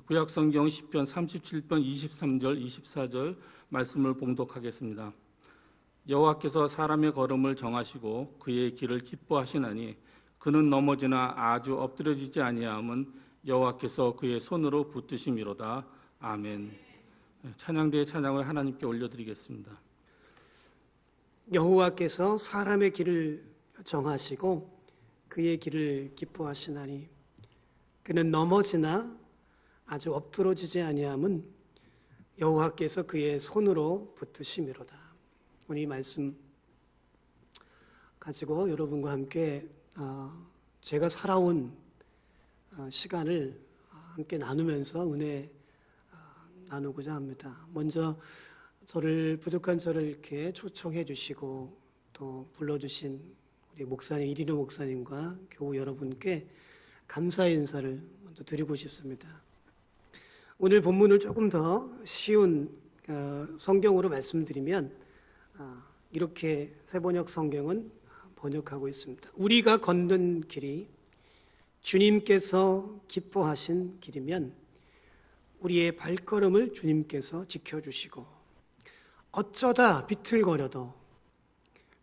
구약성경 시편 37편 23절 24절 말씀을 봉독하겠습니다. 여호와께서 사람의 걸음을 정하시고 그의 길을 기뻐하시나니 그는 넘어지나 아주 엎드려지지 아니함은 여호와께서 그의 손으로 붙드심이로다. 아멘. 찬양대의 찬양을 하나님께 올려드리겠습니다. 여호와께서 사람의 길을 정하시고 그의 길을 기뻐하시나니 그는 넘어지나 아주 엎드러지지 아니함은 여호와께서 그의 손으로 붙드심이로다. 오늘 이 말씀 가지고 여러분과 함께 제가 살아온 시간을 함께 나누면서 은혜 나누고자 합니다. 먼저 부족한 저를 이렇게 초청해 주시고 또 불러주신 우리 목사님, 이리노 목사님과 교우 여러분께 감사의 인사를 먼저 드리고 싶습니다. 오늘 본문을 조금 더 쉬운 성경으로 말씀드리면 이렇게 새번역 성경은 번역하고 있습니다. 우리가 걷는 길이 주님께서 기뻐하신 길이면 우리의 발걸음을 주님께서 지켜주시고 어쩌다 비틀거려도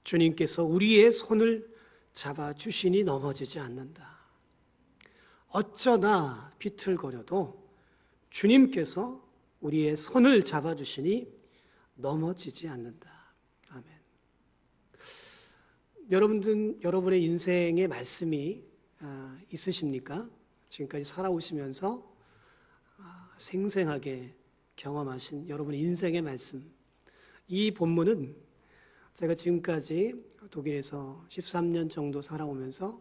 주님께서 우리의 손을 잡아주시니 넘어지지 않는다. 어쩌다 비틀거려도 주님께서 우리의 손을 잡아주시니 넘어지지 않는다. 아멘. 여러분의 인생에 말씀이 있으십니까? 지금까지 살아오시면서 생생하게 경험하신 여러분의 인생의 말씀. 이 본문은 제가 지금까지 독일에서 13년 정도 살아오면서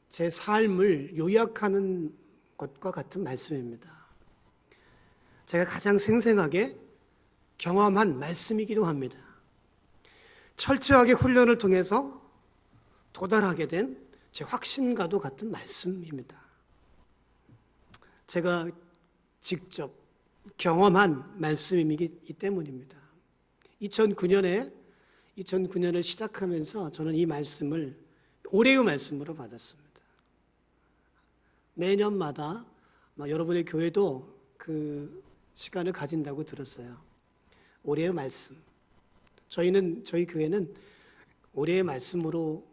제 삶을 요약하는 것과 같은 말씀입니다. 제가 가장 생생하게 경험한 말씀이기도 합니다. 철저하게 훈련을 통해서 도달하게 된 제 확신과도 같은 말씀입니다. 제가 직접 경험한 말씀이기 때문입니다. 2009년을 시작하면서 저는 이 말씀을 올해의 말씀으로 받았습니다. 매년마다 여러분의 교회도 그 시간을 가진다고 들었어요. 올해의 말씀. 저희 교회는 올해의 말씀으로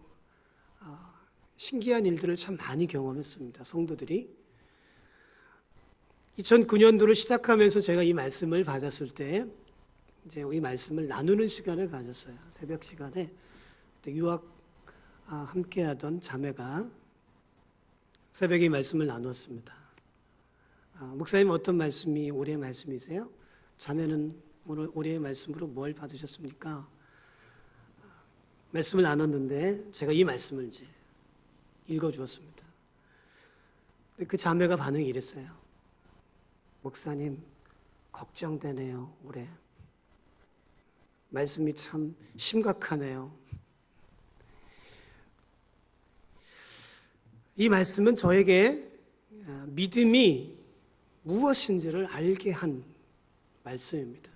신기한 일들을 참 많이 경험했습니다. 성도들이. 2009년도를 시작하면서 제가 이 말씀을 받았을 때 이제 이 말씀을 나누는 시간을 가졌어요. 새벽 시간에 유학 함께하던 자매가 새벽에 이 말씀을 나눴습니다. 목사님 어떤 말씀이 올해의 말씀이세요? 자매는 오늘 올해의 말씀으로 뭘 받으셨습니까? 말씀을 나눴는데 제가 이 말씀을 이제 읽어주었습니다. 그 자매가 반응이 이랬어요. 목사님 걱정되네요. 올해 말씀이 참 심각하네요. 이 말씀은 저에게 믿음이 무엇인지를 알게 한 말씀입니다.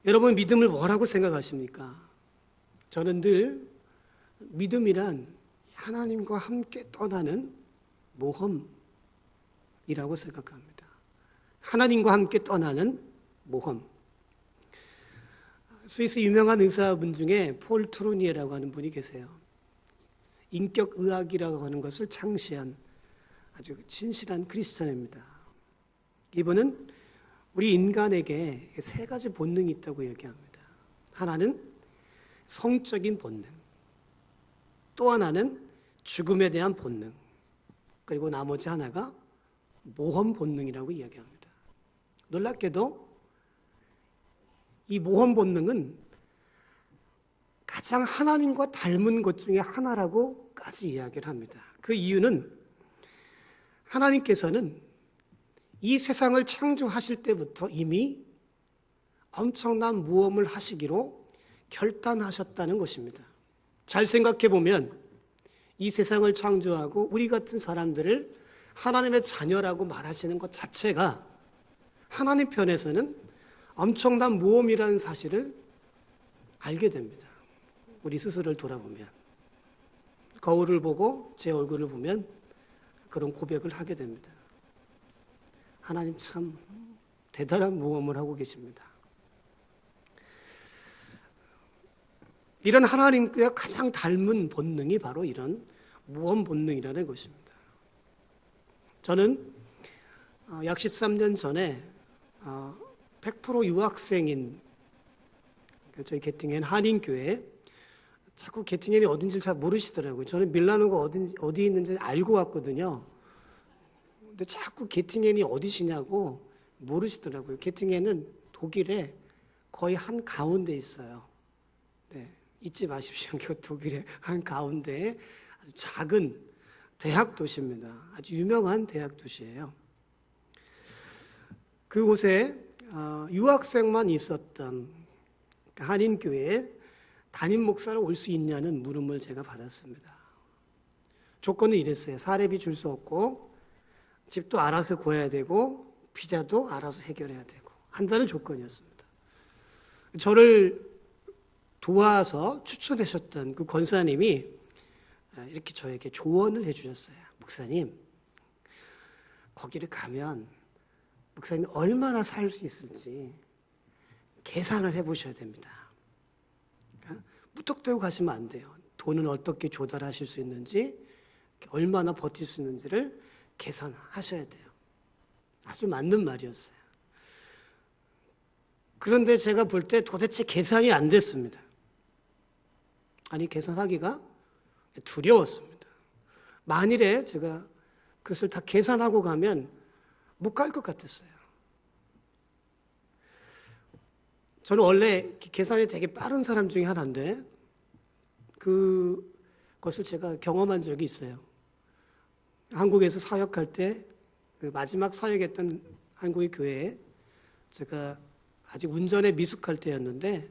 여러분 믿음을 뭐라고 생각하십니까? 저는 늘 믿음이란 하나님과 함께 떠나는 모험이라고 생각합니다. 하나님과 함께 떠나는 모험. 스위스 유명한 의사분 중에 폴 트루니에라고 하는 분이 계세요. 인격의학이라고 하는 것을 창시한 아주 진실한 크리스천입니다. 이분은 우리 인간에게 세 가지 본능이 있다고 얘기합니다. 하나는 성적인 본능, 또 하나는 죽음에 대한 본능, 그리고 나머지 하나가 모험 본능이라고 이야기합니다. 놀랍게도 이 모험 본능은 가장 하나님과 닮은 것 중에 하나라고까지 이야기를 합니다. 그 이유는 하나님께서는 이 세상을 창조하실 때부터 이미 엄청난 모험을 하시기로 결단하셨다는 것입니다. 잘 생각해 보면 이 세상을 창조하고 우리 같은 사람들을 하나님의 자녀라고 말하시는 것 자체가 하나님 편에서는 엄청난 모험이라는 사실을 알게 됩니다. 우리 스스로를 돌아보면 거울을 보고 제 얼굴을 보면 그런 고백을 하게 됩니다. 하나님 참 대단한 모험을 하고 계십니다. 이런 하나님과 가장 닮은 본능이 바로 이런 모험 본능이라는 것입니다. 저는 약 13년 전에 100% 유학생인 저희 게팅엔 한인교회, 자꾸 게팅엔이 어딘지 잘 모르시더라고요. 저는 밀라노가 어디 있는지 알고 왔거든요. 근데 자꾸 게팅엔이 어디시냐고 모르시더라고요. 게팅엔은 독일의 거의 한 가운데 있어요. 네, 잊지 마십시오. 독일의 한 가운데에 아주 작은 대학 도시입니다. 아주 유명한 대학 도시예요. 그곳에 유학생만 있었던 한인교회에 담임 목사로 올 수 있냐는 물음을 제가 받았습니다. 조건은 이랬어요. 사례비 줄 수 없고 집도 알아서 구해야 되고 비자도 알아서 해결해야 되고 한다는 조건이었습니다. 저를 도와서 추천하셨던 그 권사님이 이렇게 저에게 조언을 해주셨어요. 목사님, 거기를 가면 목사님이 얼마나 살 수 있을지 계산을 해보셔야 됩니다. 그러니까 무턱대고 가시면 안 돼요. 돈은 어떻게 조달하실 수 있는지, 얼마나 버틸 수 있는지를 계산하셔야 돼요. 아주 맞는 말이었어요. 그런데 제가 볼 때 도대체 계산이 안 됐습니다. 아니, 계산하기가 두려웠습니다. 만일에 제가 그것을 다 계산하고 가면 못 갈 것 같았어요. 저는 원래 계산이 되게 빠른 사람 중에 하나인데 그것을 제가 경험한 적이 있어요. 한국에서 사역할 때 마지막 사역했던 한국의 교회에 제가 아직 운전에 미숙할 때였는데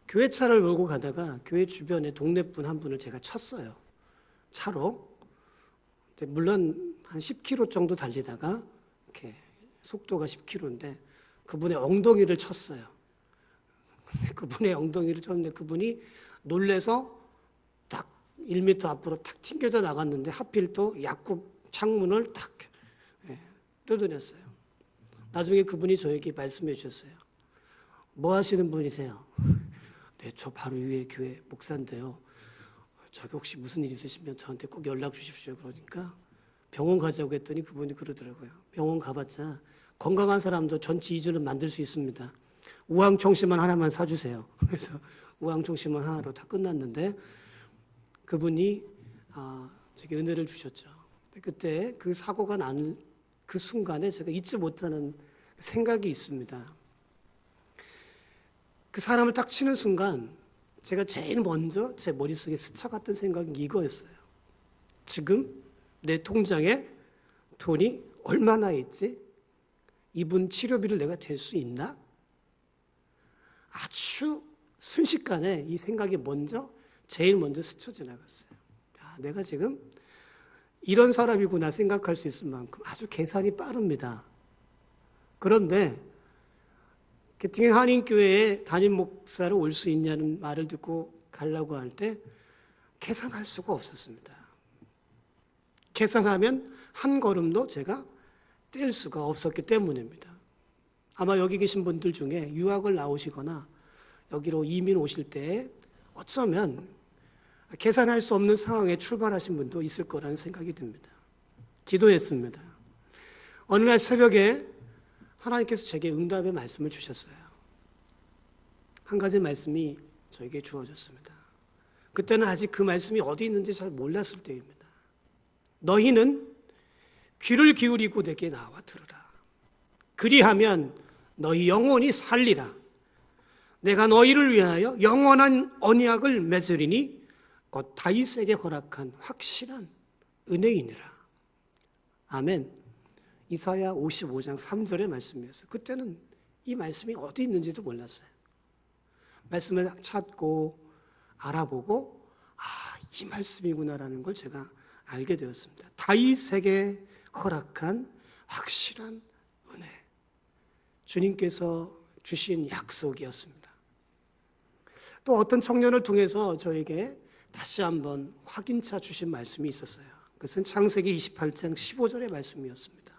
교회 차를 몰고 가다가 교회 주변에 동네분 한 분을 제가 쳤어요. 차로. 근데 물론 한 10km 정도 달리다가 이렇게 속도가 10km인데 그분의 엉덩이를 쳤어요. 근데 그분의 엉덩이를 쳤는데 그분이 놀래서 딱 1m 앞으로 탁 튕겨져 나갔는데 하필 또 약국 창문을 탁 뜯어냈어요. 나중에 그분이 저에게 말씀해 주셨어요. 뭐 하시는 분이세요? 네, 저 바로 위에 교회 목사인데요. 저기 혹시 무슨 일 있으시면 저한테 꼭 연락 주십시오. 그러니까 병원 가자고 했더니 그분이 그러더라고요. 병원 가봤자 건강한 사람도 전치 2주는 만들 수 있습니다. 우황청심환 하나만 사주세요. 그래서 우황청심환 하나로 다 끝났는데 그분이 저기 은혜를 주셨죠. 그때 그 사고가 난 그 순간에 제가 잊지 못하는 생각이 있습니다. 그 사람을 딱 치는 순간 제가 제일 먼저 제 머릿속에 스쳐갔던 생각이 이거였어요. 지금 내 통장에 돈이 얼마나 있지? 이분 치료비를 내가 댈 수 있나? 아주 순식간에 이 생각이 제일 먼저 스쳐 지나갔어요. 야, 내가 지금 이런 사람이구나 생각할 수 있을 만큼 아주 계산이 빠릅니다. 그런데 게팅엔 한인교회에 담임 목사로 올 수 있냐는 말을 듣고 가려고 할 때 계산할 수가 없었습니다. 계산하면 한 걸음도 제가 뗄 수가 없었기 때문입니다. 아마 여기 계신 분들 중에 유학을 나오시거나 여기로 이민 오실 때 어쩌면 계산할 수 없는 상황에 출발하신 분도 있을 거라는 생각이 듭니다. 기도했습니다. 어느 날 새벽에 하나님께서 제게 응답의 말씀을 주셨어요. 한 가지 말씀이 저에게 주어졌습니다. 그때는 아직 그 말씀이 어디 있는지 잘 몰랐을 때입니다. 너희는 귀를 기울이고 내게 나와 들으라. 그리하면 너희 영혼이 살리라. 내가 너희를 위하여 영원한 언약을 맺으리니 곧 다윗에게 허락한 확실한 은혜이니라. 아멘. 이사야 55장 3절의 말씀이었어요. 그때는 이 말씀이 어디 있는지도 몰랐어요. 말씀을 찾고 알아보고 이 말씀이구나라는 걸 제가 알게 되었습니다. 다윗에게 허락한 확실한 은혜. 주님께서 주신 약속이었습니다. 또 어떤 청년을 통해서 저에게 다시 한번 확인차 주신 말씀이 있었어요. 그것은 창세기 28장 15절의 말씀이었습니다.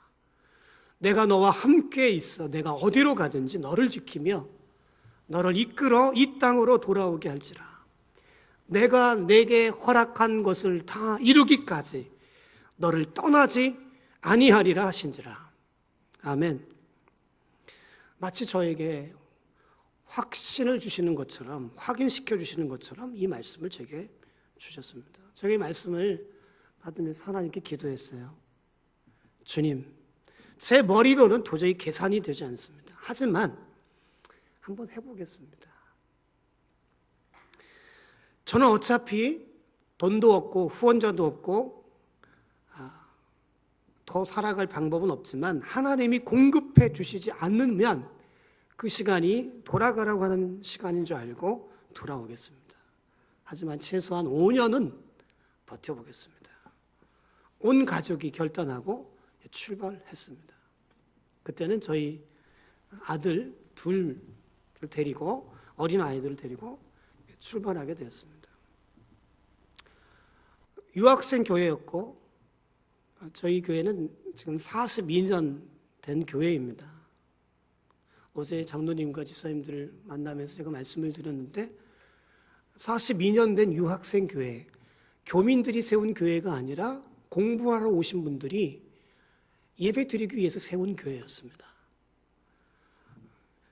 내가 너와 함께 있어 내가 어디로 가든지 너를 지키며 너를 이끌어 이 땅으로 돌아오게 할지라. 내가 내게 허락한 것을 다 이루기까지 너를 떠나지 아니하리라 하신지라. 아멘. 마치 저에게 확신을 주시는 것처럼, 확인시켜 주시는 것처럼 이 말씀을 제게 주셨습니다. 제가 이 말씀을 받으면서 하나님께 기도했어요. 주님, 제 머리로는 도저히 계산이 되지 않습니다. 하지만 한번 해보겠습니다. 저는 어차피 돈도 없고 후원자도 없고 더 살아갈 방법은 없지만 하나님이 공급해 주시지 않으면 그 시간이 돌아가라고 하는 시간인 줄 알고 돌아오겠습니다. 하지만 최소한 5년은 버텨보겠습니다. 온 가족이 결단하고 출발했습니다. 그때는 저희 아들 둘을 데리고 어린 아이들을 데리고 출발하게 되었습니다. 유학생 교회였고 저희 교회는 지금 42년 된 교회입니다. 어제 장로님과 집사님들을 만나면서 제가 말씀을 드렸는데 42년 된 유학생 교회, 교민들이 세운 교회가 아니라 공부하러 오신 분들이 예배 드리기 위해서 세운 교회였습니다.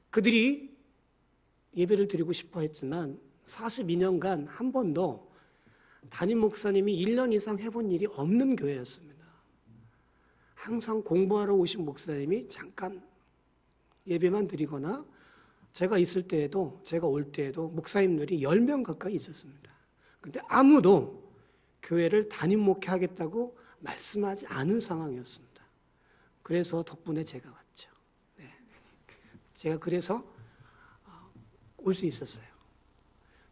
그들이 예배를 드리고 싶어 했지만 42년간 한 번도 담임 목사님이 1년 이상 해본 일이 없는 교회였습니다. 항상 공부하러 오신 목사님이 잠깐 예배만 드리거나 제가 있을 때에도, 제가 올 때에도 목사님들이 10명 가까이 있었습니다. 그런데 아무도 교회를 담임 목회하겠다고 말씀하지 않은 상황이었습니다. 그래서 덕분에 제가 왔죠. 네. 제가 그래서 올 수 있었어요.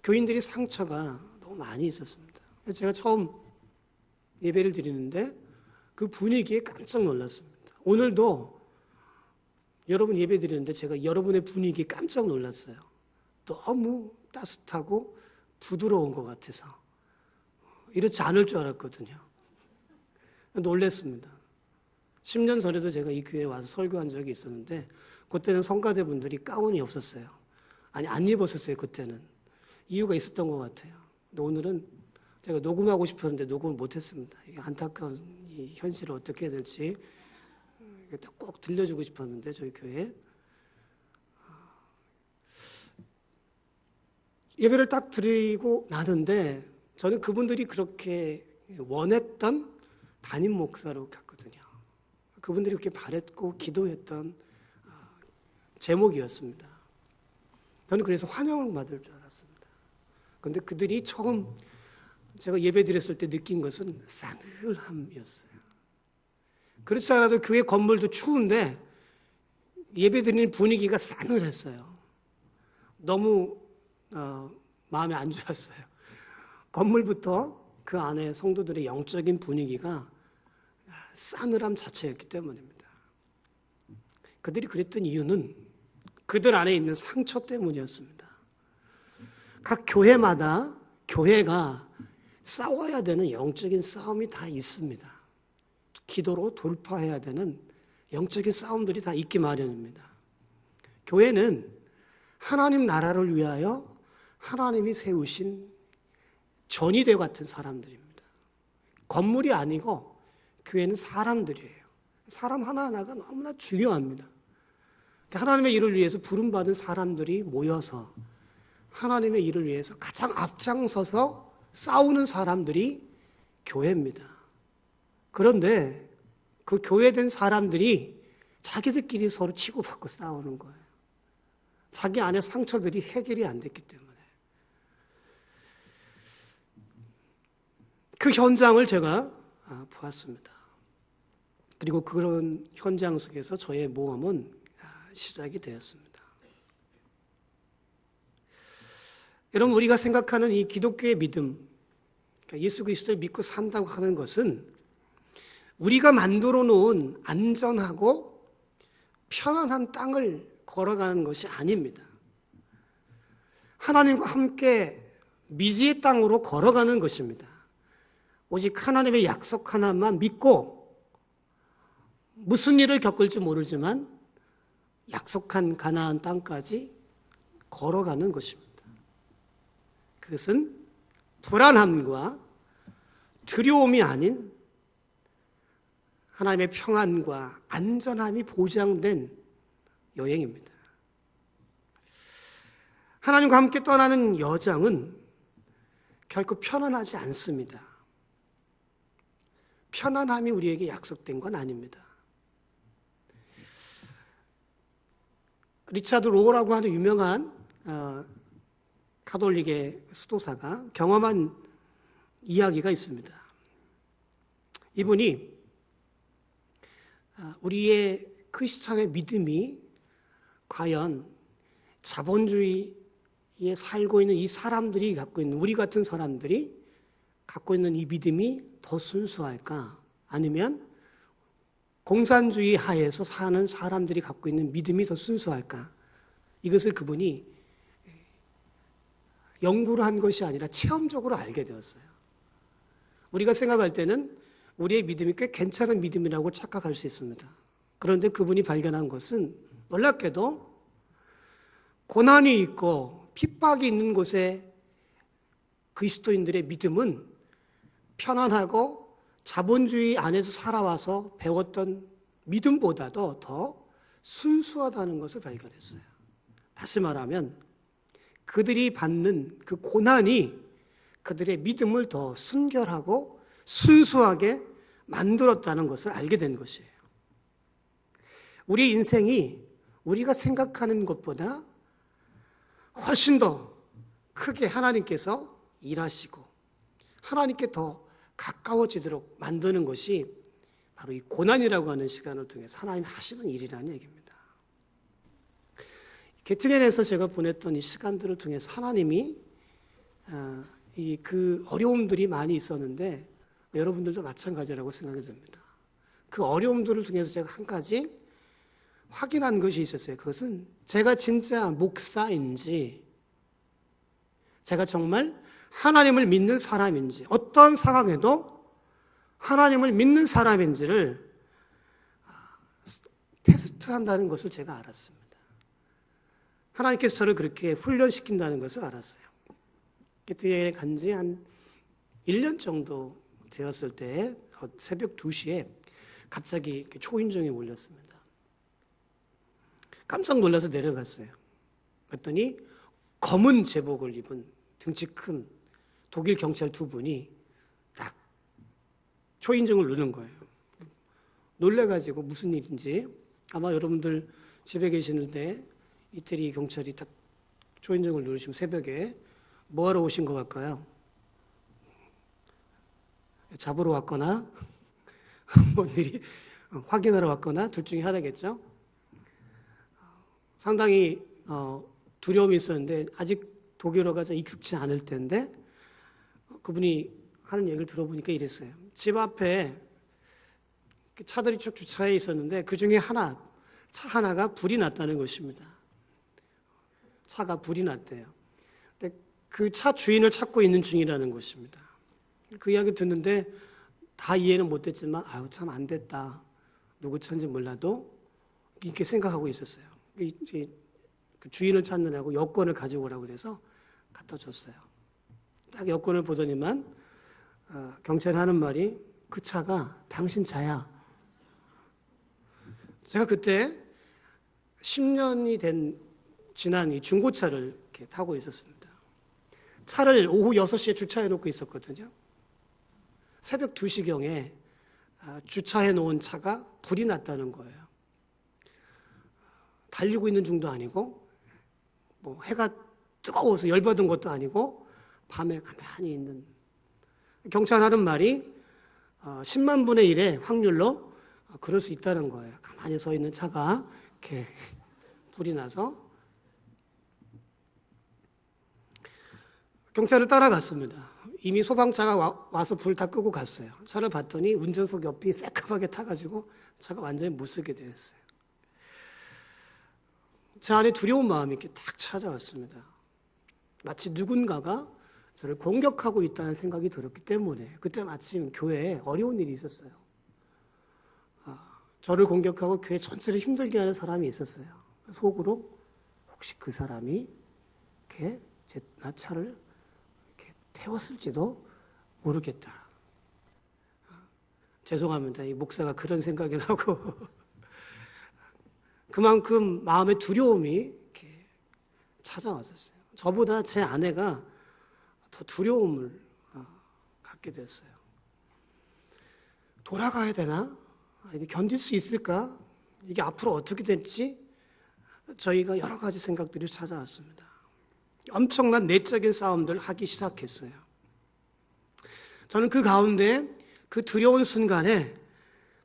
교인들이 상처가 너무 많이 있었습니다. 제가 처음 예배를 드리는데 그 분위기에 깜짝 놀랐습니다. 오늘도 여러분 예배 드리는데 제가 여러분의 분위기에 깜짝 놀랐어요. 너무 따뜻하고 부드러운 것 같아서 이렇지 않을 줄 알았거든요. 놀랐습니다. 10년 전에도 제가 이 교회에 와서 설교한 적이 있었는데 그때는 성가대 분들이 가운이 없었어요. 아니 안 입었었어요. 그때는. 이유가 있었던 것 같아요. 근데 오늘은 제가 녹음하고 싶었는데 녹음을 못했습니다. 안타까운 이 현실을 어떻게 해야 될지 꼭 들려주고 싶었는데 저희 교회에 예배를 딱 드리고 나는데 저는 그분들이 그렇게 원했던 담임 목사로 갔거든요. 그분들이 그렇게 바랬고 기도했던 제목이었습니다. 저는 그래서 환영을 받을 줄 알았습니다. 그런데 그들이 처음 제가 예배 드렸을 때 느낀 것은 싸늘함이었어요. 그렇지 않아도 교회 건물도 추운데 예배 드리는 분위기가 싸늘했어요. 너무 마음에 안 좋았어요. 건물부터 그 안에 성도들의 영적인 분위기가 싸늘함 자체였기 때문입니다. 그들이 그랬던 이유는 그들 안에 있는 상처 때문이었습니다. 각 교회마다 교회가 싸워야 되는 영적인 싸움이 다 있습니다. 기도로 돌파해야 되는 영적인 싸움들이 다 있기 마련입니다. 교회는 하나님 나라를 위하여 하나님이 세우신 전위대 같은 사람들입니다. 건물이 아니고 교회는 사람들이에요. 사람 하나하나가 너무나 중요합니다. 하나님의 일을 위해서 부름받은 사람들이 모여서 하나님의 일을 위해서 가장 앞장서서 싸우는 사람들이 교회입니다. 그런데 그 교회된 사람들이 자기들끼리 서로 치고받고 싸우는 거예요. 자기 안에 상처들이 해결이 안 됐기 때문에. 그 현장을 제가 보았습니다. 그리고 그런 현장 속에서 저의 모험은 시작이 되었습니다. 여러분, 우리가 생각하는 이 기독교의 믿음, 그러니까 예수 그리스도를 믿고 산다고 하는 것은 우리가 만들어 놓은 안전하고 편안한 땅을 걸어가는 것이 아닙니다. 하나님과 함께 미지의 땅으로 걸어가는 것입니다. 오직 하나님의 약속 하나만 믿고 무슨 일을 겪을지 모르지만 약속한 가나안 땅까지 걸어가는 것입니다. 그것은 불안함과 두려움이 아닌 하나님의 평안과 안전함이 보장된 여행입니다. 하나님과 함께 떠나는 여정은 결코 편안하지 않습니다. 편안함이 우리에게 약속된 건 아닙니다. 리차드 로우라고 하는 유명한 가톨릭의 수도사가 경험한 이야기가 있습니다. 이분이 우리의 크리스찬의 믿음이 과연 자본주의에 살고 있는 이 사람들이 갖고 있는, 우리 같은 사람들이 갖고 있는 이 믿음이 더 순수할까? 아니면 공산주의 하에서 사는 사람들이 갖고 있는 믿음이 더 순수할까? 이것을 그분이 연구를 한 것이 아니라 체험적으로 알게 되었어요. 우리가 생각할 때는 우리의 믿음이 꽤 괜찮은 믿음이라고 착각할 수 있습니다. 그런데 그분이 발견한 것은 놀랍게도 고난이 있고 핍박이 있는 곳에 그리스도인들의 믿음은 편안하고 자본주의 안에서 살아와서 배웠던 믿음보다도 더 순수하다는 것을 발견했어요. 다시 말하면 그들이 받는 그 고난이 그들의 믿음을 더 순결하고 순수하게 만들었다는 것을 알게 된 것이에요. 우리 인생이 우리가 생각하는 것보다 훨씬 더 크게 하나님께서 일하시고 하나님께 더 가까워지도록 만드는 것이 바로 이 고난이라고 하는 시간을 통해서 하나님이 하시는 일이라는 얘기입니다. 게트겐에서 제가 보냈던 이 시간들을 통해서 하나님이 그 어려움들이 많이 있었는데 여러분들도 마찬가지라고 생각이 됩니다. 그 어려움들을 통해서 제가 한 가지 확인한 것이 있었어요. 그것은 제가 진짜 목사인지, 제가 정말 하나님을 믿는 사람인지, 어떤 상황에도 하나님을 믿는 사람인지를 테스트한다는 것을 제가 알았습니다. 하나님께서 저를 그렇게 훈련시킨다는 것을 알았어요. 게트겐에 간 지 한 1년 정도 되었을 때 새벽 2시에 갑자기 초인종이 울렸습니다. 깜짝 놀라서 내려갔어요. 그랬더니 검은 제복을 입은 등치 큰 독일 경찰 2분이 딱 초인종을 누른 거예요. 놀래가지고 무슨 일인지, 아마 여러분들 집에 계시는데 이태리 경찰이 딱 초인종을 누르시면 새벽에 뭐하러 오신 것 같을까요? 잡으러 왔거나 뭔 일이 확인하러 왔거나 둘 중에 하나겠죠. 상당히 두려움이 있었는데 아직 독일어가 익숙치 않을 텐데 그분이 하는 얘기를 들어보니까 이랬어요. 집 앞에 차들이 쭉 주차해 있었는데 그 중에 차 하나가 불이 났다는 것입니다. 차가 불이 났대요. 근데 그 차 주인을 찾고 있는 중이라는 것입니다. 그 이야기 듣는데 다 이해는 못했지만 아유 참 안 됐다. 누구 차인지 몰라도 이렇게 생각하고 있었어요. 그 주인을 찾느라고 여권을 가지고 오라고 그래서 갖다 줬어요. 딱 여권을 보더니만 경찰이 하는 말이 그 차가 당신 차야. 제가 그때 10년이 지난 이 중고차를 이렇게 타고 있었습니다. 차를 오후 6시에 주차해 놓고 있었거든요. 새벽 2시경에 주차해 놓은 차가 불이 났다는 거예요. 달리고 있는 중도 아니고 뭐 해가 뜨거워서 열받은 것도 아니고 밤에 가만히 있는, 경찰 하는 말이 10만 분의 1의 확률로 그럴 수 있다는 거예요. 가만히 서 있는 차가 이렇게 불이 나서. 경찰을 따라갔습니다. 이미 소방차가 와서 불 다 끄고 갔어요. 차를 봤더니 운전석 옆이 새까맣게 타가지고 차가 완전히 못 쓰게 되었어요. 제 안에 두려운 마음이 이렇게 딱 찾아왔습니다. 마치 누군가가 저를 공격하고 있다는 생각이 들었기 때문에 그때 마침 교회에 어려운 일이 있었어요. 저를 공격하고 교회 전체를 힘들게 하는 사람이 있었어요. 속으로 혹시 그 사람이 이렇게 나 차를 이렇게 태웠을지도 모르겠다. 죄송합니다. 이 목사가 그런 생각을 하고 그만큼 마음의 두려움이 이렇게 찾아왔었어요. 저보다 제 아내가 더 두려움을 갖게 됐어요. 돌아가야 되나? 이게 견딜 수 있을까? 이게 앞으로 어떻게 될지 저희가 여러 가지 생각들이 찾아왔습니다. 엄청난 내적인 싸움들을 하기 시작했어요. 저는 그 가운데 그 두려운 순간에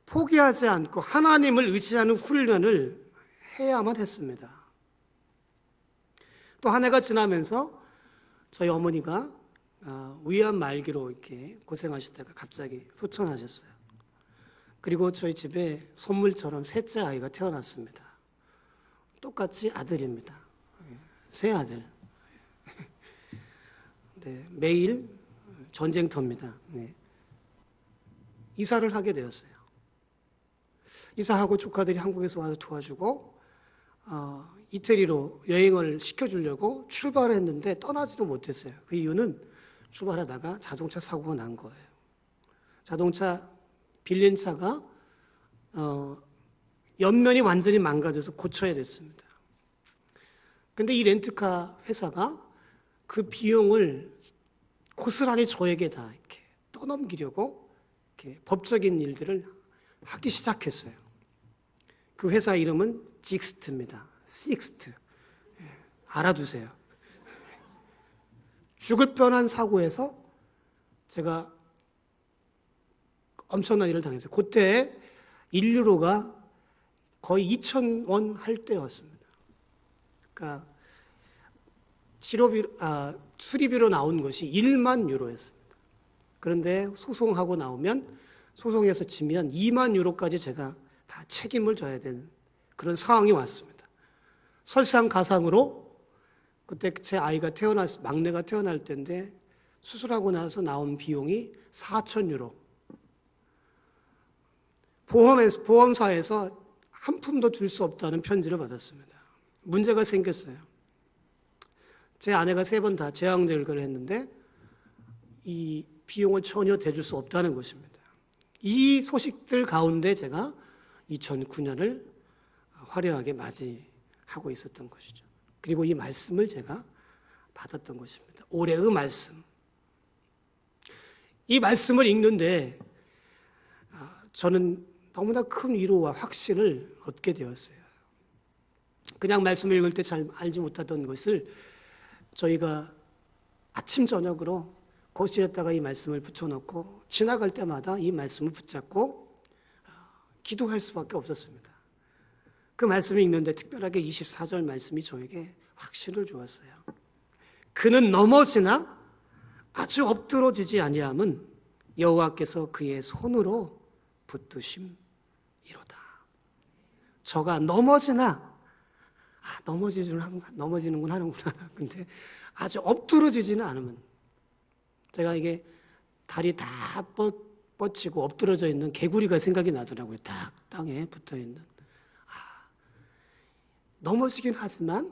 포기하지 않고 하나님을 의지하는 훈련을 해야만 했습니다. 또 한 해가 지나면서 저희 어머니가 위암 말기로 이렇게 고생하시다가 갑자기 소천하셨어요. 그리고 저희 집에 선물처럼 셋째 아이가 태어났습니다. 똑같이 아들입니다. 세 아들. 네, 매일 전쟁터입니다. 네. 이사를 하게 되었어요. 이사하고 조카들이 한국에서 와서 도와주고 이태리로 여행을 시켜주려고 출발을 했는데 떠나지도 못했어요. 그 이유는 출발하다가 자동차 사고가 난 거예요. 자동차 빌린 차가 옆면이 완전히 망가져서 고쳐야 됐습니다. 근데 이 렌트카 회사가 그 비용을 고스란히 저에게 다 이렇게 떠넘기려고 이렇게 법적인 일들을 하기 시작했어요. 그 회사 이름은 직스트입니다. 식스트. 알아두세요. 죽을 뻔한 사고에서 제가 엄청난 일을 당했어요. 그때 1유로가 거의 2,000원 할 때였습니다. 그러니까 수리비로 나온 것이 1만 유로였습니다. 그런데 소송하고 나오면 소송에서 지면 2만 유로까지 제가 다 책임을 져야 되는 그런 상황이 왔습니다. 설상가상으로 그때 제 아이가 막내가 태어날 때인데 수술하고 나서 나온 비용이 4,000유로. 보험사에서 한 푼도 줄 수 없다는 편지를 받았습니다. 문제가 생겼어요. 제 아내가 3번 다 제왕절개를 했는데 이 비용을 전혀 대줄 수 없다는 것입니다. 이 소식들 가운데 제가 2009년을 화려하게 맞이하고 있었던 것이죠. 그리고 이 말씀을 제가 받았던 것입니다. 올해의 말씀. 이 말씀을 읽는데 저는 너무나 큰 위로와 확신을 얻게 되었어요. 그냥 말씀을 읽을 때 잘 알지 못하던 것을 저희가 아침 저녁으로 거실에다가 이 말씀을 붙여놓고 지나갈 때마다 이 말씀을 붙잡고 기도할 수밖에 없었습니다. 그 말씀을 읽는데 특별하게 24절 말씀이 저에게 확신을 주었어요. 그는 넘어지나 아주 엎드러지지 아니함은 여호와께서 그의 손으로 붙드심이로다. 저가 넘어지나 넘어지는군 하는구나. 근데 아주 엎드러지지는 않으면 제가 이게 다리 다 뻗치고 엎드러져 있는 개구리가 생각이 나더라고요. 딱 땅에 붙어 있는. 넘어지긴 하지만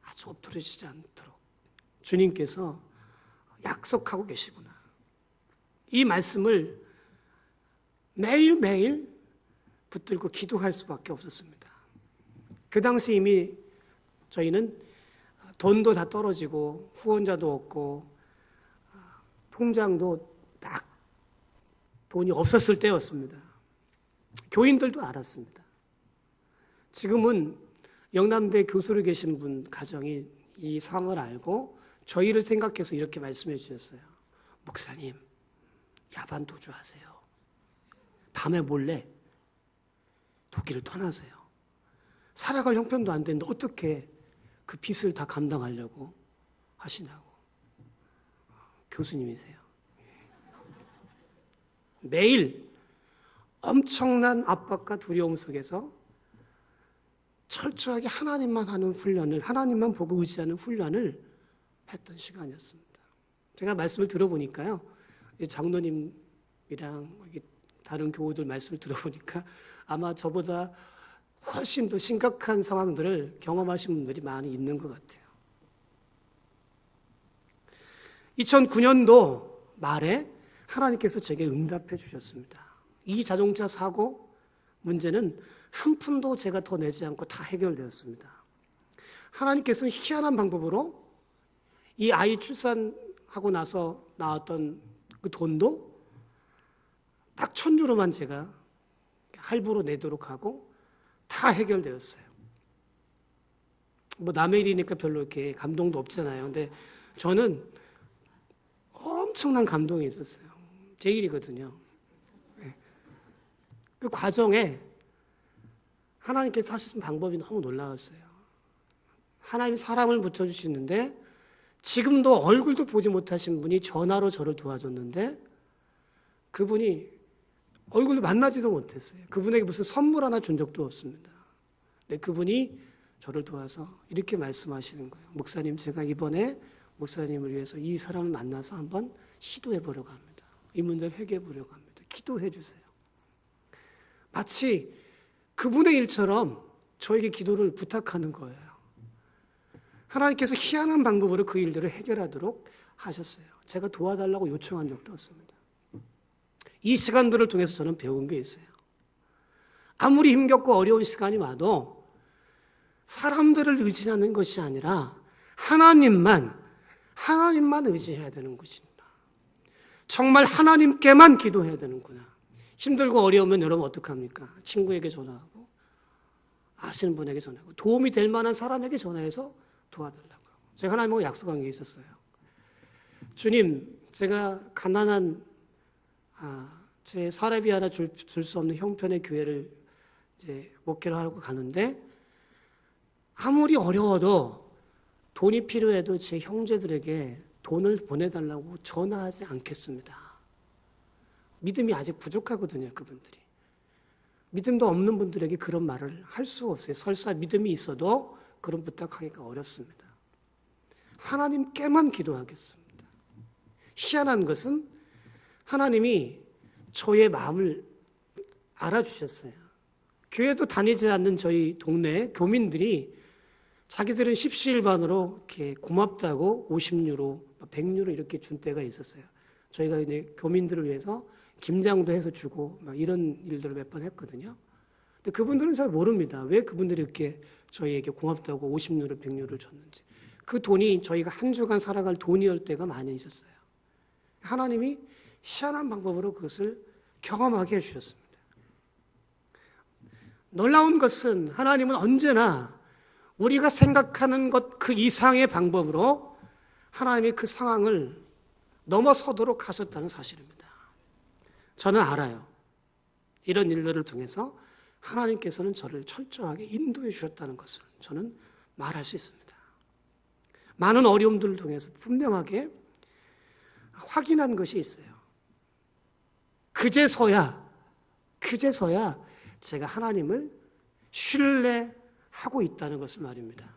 아주 엎드러지지 않도록 주님께서 약속하고 계시구나. 이 말씀을 매일매일 붙들고 기도할 수밖에 없었습니다. 그 당시 이미 저희는 돈도 다 떨어지고 후원자도 없고 통장도 딱 돈이 없었을 때였습니다. 교인들도 알았습니다. 지금은 영남대 교수로 계신 분 가정이 이 상황을 알고 저희를 생각해서 이렇게 말씀해 주셨어요. 목사님, 야반 도주하세요. 밤에 몰래 독일을 떠나세요. 살아갈 형편도 안 되는데 어떻게 그 빚을 다 감당하려고 하시냐고. 교수님이세요. 매일 엄청난 압박과 두려움 속에서 철저하게 하나님만 하는 훈련을, 하나님만 보고 의지하는 훈련을 했던 시간이었습니다. 제가 말씀을 들어보니까요, 장로님이랑 다른 교우들 말씀을 들어보니까 아마 저보다 훨씬 더 심각한 상황들을 경험하신 분들이 많이 있는 것 같아요. 2009년도 말에 하나님께서 제게 응답해 주셨습니다. 이 자동차 사고 문제는 한 푼도 제가 더 내지 않고 다 해결되었습니다. 하나님께서는 희한한 방법으로 이 아이 출산하고 나서 나왔던 그 돈도 딱 1,000유로만 제가 할부로 내도록 하고 다 해결되었어요. 뭐 남의 일이니까 별로 이렇게 감동도 없잖아요. 근데 저는 엄청난 감동이 있었어요. 제 일이거든요. 그 과정에 하나님께서 하시는 방법이 너무 놀라웠어요. 하나님 사람을 붙여주시는데 지금도 얼굴도 보지 못하신 분이 전화로 저를 도와줬는데 그분이 얼굴을 만나지도 못했어요. 그분에게 무슨 선물 하나 준 적도 없습니다. 근데 그분이 저를 도와서 이렇게 말씀하시는 거예요. 목사님, 제가 이번에 목사님을 위해서 이 사람을 만나서 한번 시도해 보려고 합니다. 이 문제를 해결해 보려고 합니다. 기도해 주세요. 마치 그분의 일처럼 저에게 기도를 부탁하는 거예요. 하나님께서 희한한 방법으로 그 일들을 해결하도록 하셨어요. 제가 도와달라고 요청한 적도 없습니다. 이 시간들을 통해서 저는 배운 게 있어요. 아무리 힘겹고 어려운 시간이 와도 사람들을 의지하는 것이 아니라 하나님만 의지해야 되는 것입니다. 정말 하나님께만 기도해야 되는구나. 힘들고 어려우면 여러분 어떡합니까? 친구에게 전화하고 아시는 분에게 전화하고 도움이 될 만한 사람에게 전화해서 도와달라고. 제가 하나님하고 약속한 게 있었어요. 주님, 제가 가난한 제 사례비 하나 줄 수 없는 형편의 교회를 이제 목회를 하고 가는데 아무리 어려워도 돈이 필요해도 제 형제들에게 돈을 보내달라고 전화하지 않겠습니다. 믿음이 아직 부족하거든요, 그분들이. 믿음도 없는 분들에게 그런 말을 할 수 없어요. 설사 믿음이 있어도 그런 부탁하기가 어렵습니다. 하나님께만 기도하겠습니다. 희한한 것은 하나님이 저의 마음을 알아주셨어요. 교회도 다니지 않는 저희 동네 교민들이 자기들은 십시일반으로 이렇게 고맙다고 50유로, 100유로 이렇게 준 때가 있었어요. 저희가 이제 교민들을 위해서 김장도 해서 주고 막 이런 일들을 몇 번 했거든요. 근데 그분들은 잘 모릅니다. 왜 그분들이 이렇게 저희에게 고맙다고 50유로, 100유로를 줬는지. 그 돈이 저희가 한 주간 살아갈 돈이었을 때가 많이 있었어요. 하나님이 희한한 방법으로 그것을 경험하게 해주셨습니다. 놀라운 것은 하나님은 언제나 우리가 생각하는 것 그 이상의 방법으로 하나님이 그 상황을 넘어서도록 하셨다는 사실입니다. 저는 알아요. 이런 일들을 통해서 하나님께서는 저를 철저하게 인도해 주셨다는 것을 저는 말할 수 있습니다. 많은 어려움들을 통해서 분명하게 확인한 것이 있어요. 그제서야 제가 하나님을 신뢰하고 있다는 것을 말입니다.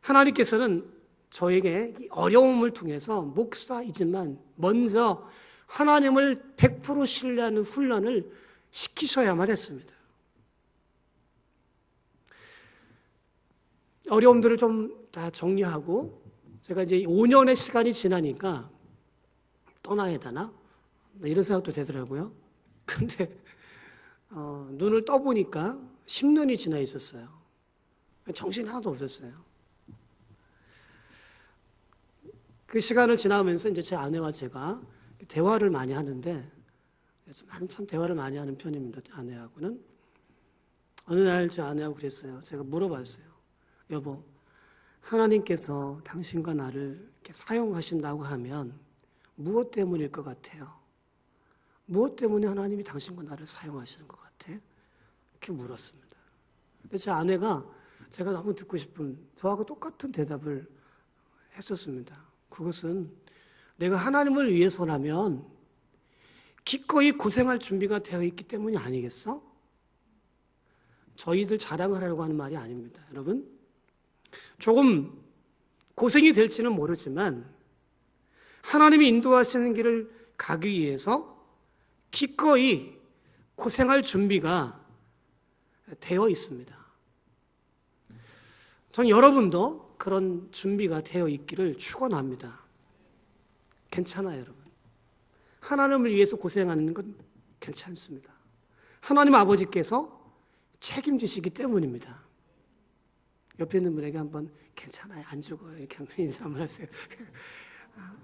하나님께서는 저에게 이 어려움을 통해서 목사이지만 먼저 하나님을 100% 신뢰하는 훈련을 시키셔야만 했습니다. 어려움들을 좀 다 정리하고 제가 이제 5년의 시간이 지나니까 떠나야 되나? 이런 생각도 되더라고요. 근데 눈을 떠보니까 10년이 지나 있었어요. 정신이 하나도 없었어요. 그 시간을 지나면서 이제 제 아내와 제가 대화를 많이 하는데 한참 대화를 많이 하는 편입니다. 아내하고는. 어느 날 제 아내하고 그랬어요. 제가 물어봤어요. 여보, 하나님께서 당신과 나를 이렇게 사용하신다고 하면 무엇 때문일 것 같아요? 무엇 때문에 하나님이 당신과 나를 사용하시는 것 같아? 이렇게 물었습니다. 근데 제 아내가 제가 너무 듣고 싶은 저하고 똑같은 대답을 했었습니다. 그것은 내가 하나님을 위해서라면 기꺼이 고생할 준비가 되어 있기 때문이 아니겠어? 저희들 자랑하려고 하는 말이 아닙니다. 여러분, 조금 고생이 될지는 모르지만 하나님이 인도하시는 길을 가기 위해서 기꺼이 고생할 준비가 되어 있습니다. 전 여러분도 그런 준비가 되어 있기를 축원합니다. 괜찮아요, 여러분. 하나님을 위해서 고생하는 건 괜찮습니다. 하나님 아버지께서 책임지시기 때문입니다. 옆에 있는 분에게 한번 괜찮아요, 안 죽어요, 이렇게 한번 인사 한번 하세요.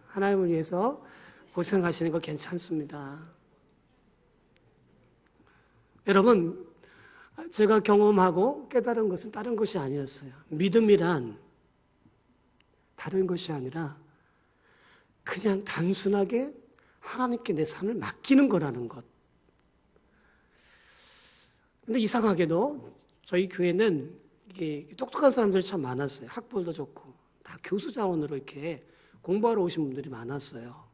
하나님을 위해서 고생하시는 거 괜찮습니다. 여러분, 제가 경험하고 깨달은 것은 다른 것이 아니었어요. 믿음이란 다른 것이 아니라 그냥 단순하게 하나님께 내 삶을 맡기는 거라는 것. 근데 이상하게도 저희 교회는 이게 똑똑한 사람들이 참 많았어요. 학벌도 좋고 다 교수 자원으로 이렇게 공부하러 오신 분들이 많았어요.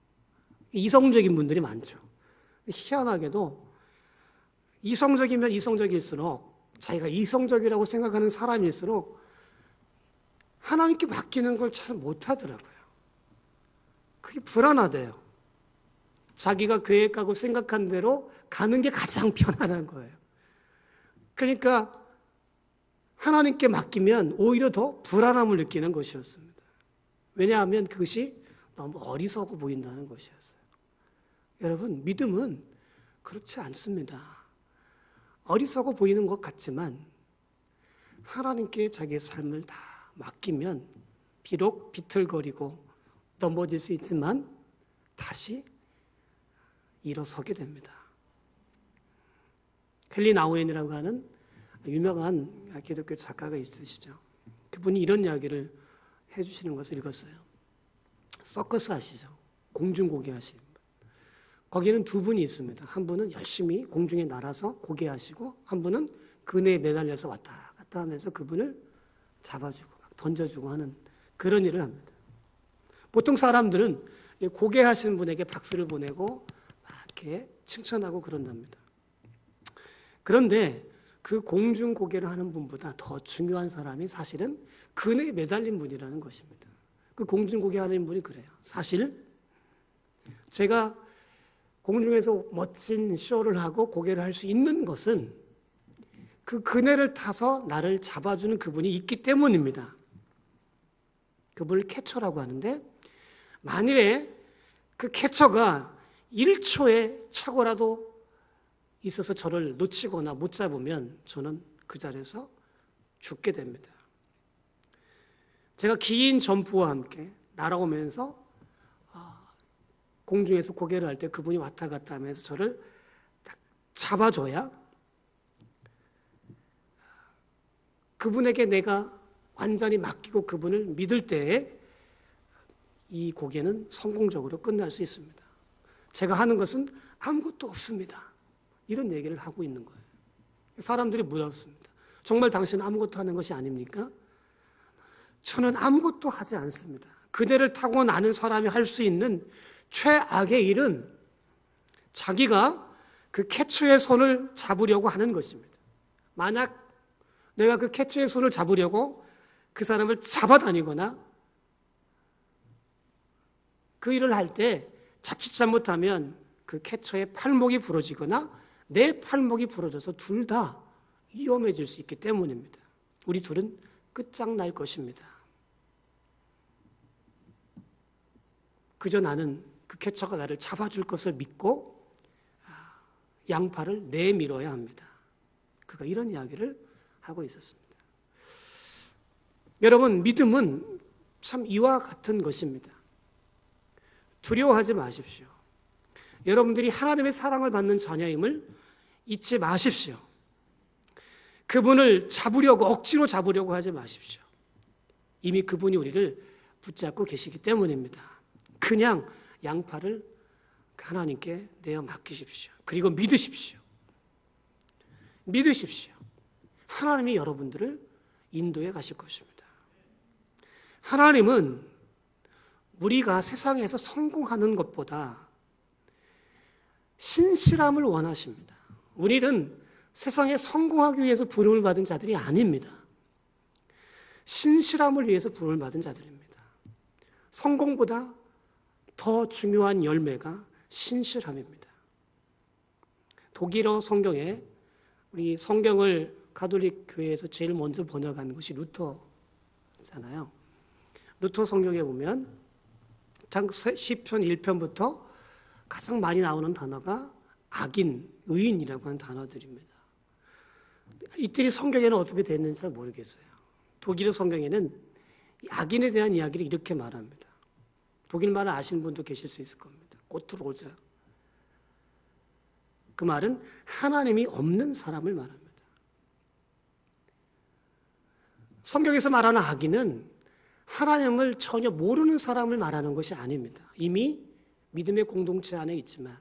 이성적인 분들이 많죠. 희한하게도 이성적이면 이성적일수록 자기가 이성적이라고 생각하는 사람일수록 하나님께 맡기는 걸 잘 못하더라고요. 그게 불안하대요. 자기가 계획하고 생각한 대로 가는 게 가장 편안한 거예요. 그러니까 하나님께 맡기면 오히려 더 불안함을 느끼는 것이었습니다. 왜냐하면 그것이 너무 어리석어 보인다는 것이었어요. 여러분, 믿음은 그렇지 않습니다. 어리석어 보이는 것 같지만 하나님께 자기의 삶을 다 맡기면 비록 비틀거리고 넘어질 수 있지만 다시 일어서게 됩니다. 헨리 나우엔이라고 하는 유명한 기독교 작가가 있으시죠. 그분이 이런 이야기를 해주시는 것을 읽었어요. 서커스 아시죠? 공중고개 하시는 분. 거기는 두 분이 있습니다. 한 분은 열심히 공중에 날아서 고개하시고 한 분은 그네에 매달려서 왔다 갔다 하면서 그분을 잡아주고 던져주고 하는 그런 일을 합니다. 보통 사람들은 고개하시는 분에게 박수를 보내고 막 이렇게 칭찬하고 그런답니다. 그런데 그 공중 고개를 하는 분보다 더 중요한 사람이 사실은 그네에 매달린 분이라는 것입니다. 그 공중 고개 하는 분이 그래요. 사실 제가 공중에서 멋진 쇼를 하고 고개를 할 수 있는 것은 그 그네를 타서 나를 잡아주는 그분이 있기 때문입니다. 그분을 캐쳐라고 하는데 만일에 그 캐쳐가 1초의 착오라도 있어서 저를 놓치거나 못 잡으면 저는 그 자리에서 죽게 됩니다. 제가 긴 점프와 함께 날아오면서 공중에서 고개를 할 때 그분이 왔다 갔다 하면서 저를 딱 잡아줘야 그분에게 내가 완전히 맡기고 그분을 믿을 때에 이 고개는 성공적으로 끝날 수 있습니다. 제가 하는 것은 아무것도 없습니다. 이런 얘기를 하고 있는 거예요. 사람들이 물었습니다. 정말 당신은 아무것도 하는 것이 아닙니까? 저는 아무것도 하지 않습니다. 그네를 타고 나는 사람이 할 수 있는 최악의 일은 자기가 그 캐쳐의 손을 잡으려고 하는 것입니다. 만약 내가 그 캐쳐의 손을 잡으려고 그 사람을 잡아다니거나 그 일을 할 때 자칫 잘못하면 그 캐쳐의 팔목이 부러지거나 내 팔목이 부러져서 둘 다 위험해질 수 있기 때문입니다. 우리 둘은 끝장날 것입니다. 그저 나는 그 캐쳐가 나를 잡아줄 것을 믿고 양팔을 내밀어야 합니다. 그가 이런 이야기를 하고 있었습니다. 여러분, 믿음은 참 이와 같은 것입니다. 두려워하지 마십시오. 여러분들이 하나님의 사랑을 받는 자녀임을 잊지 마십시오. 그분을 잡으려고 억지로 잡으려고 하지 마십시오. 이미 그분이 우리를 붙잡고 계시기 때문입니다. 그냥 양팔을 하나님께 내어 맡기십시오. 그리고 믿으십시오. 믿으십시오. 하나님이 여러분들을 인도해 가실 것입니다. 하나님은 우리가 세상에서 성공하는 것보다 신실함을 원하십니다. 우리는 세상에 성공하기 위해서 부름을 받은 자들이 아닙니다. 신실함을 위해서 부름을 받은 자들입니다. 성공보다 더 중요한 열매가 신실함입니다. 독일어 성경에 우리 성경을 가톨릭 교회에서 제일 먼저 번역한 것이 루터잖아요. 루터 성경에 보면 시편 1편부터 가장 많이 나오는 단어가 악인, 의인이라고 하는 단어들입니다. 이들이 성경에는 어떻게 됐는지 잘 모르겠어요. 독일어 성경에는 악인에 대한 이야기를 이렇게 말합니다. 독일말을 아시는 분도 계실 수 있을 겁니다. 꼬트로자. 그 말은 하나님이 없는 사람을 말합니다. 성경에서 말하는 악인은 하나님을 전혀 모르는 사람을 말하는 것이 아닙니다. 이미 믿음의 공동체 안에 있지만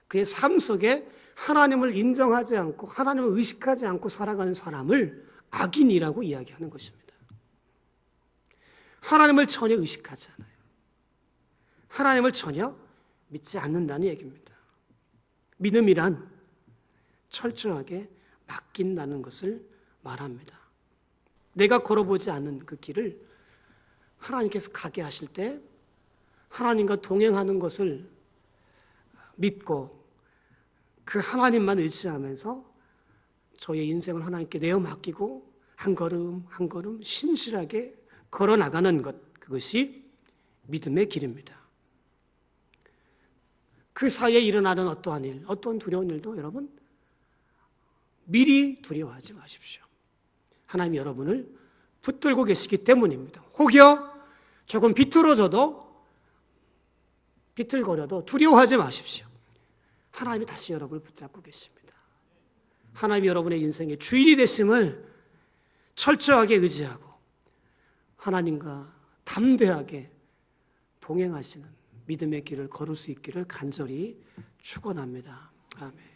그의 삶 속에 하나님을 인정하지 않고 하나님을 의식하지 않고 살아가는 사람을 악인이라고 이야기하는 것입니다. 하나님을 전혀 의식하지 않아요. 하나님을 전혀 믿지 않는다는 얘기입니다. 믿음이란 철저하게 맡긴다는 것을 말합니다. 내가 걸어보지 않은 그 길을 하나님께서 가게 하실 때 하나님과 동행하는 것을 믿고 그 하나님만 의지하면서 저의 인생을 하나님께 내어 맡기고 한 걸음 한 걸음 신실하게 걸어나가는 것, 그것이 믿음의 길입니다. 그 사이에 일어나는 어떠한 일, 어떤 두려운 일도 여러분 미리 두려워하지 마십시오. 하나님이 여러분을 붙들고 계시기 때문입니다. 혹여 조금 비틀거려도 두려워하지 마십시오. 하나님이 다시 여러분을 붙잡고 계십니다. 하나님이 여러분의 인생의 주인이 되심을 철저하게 의지하고 하나님과 담대하게 동행하시는 믿음의 길을 걸을 수 있기를 간절히 축원합니다. 아멘.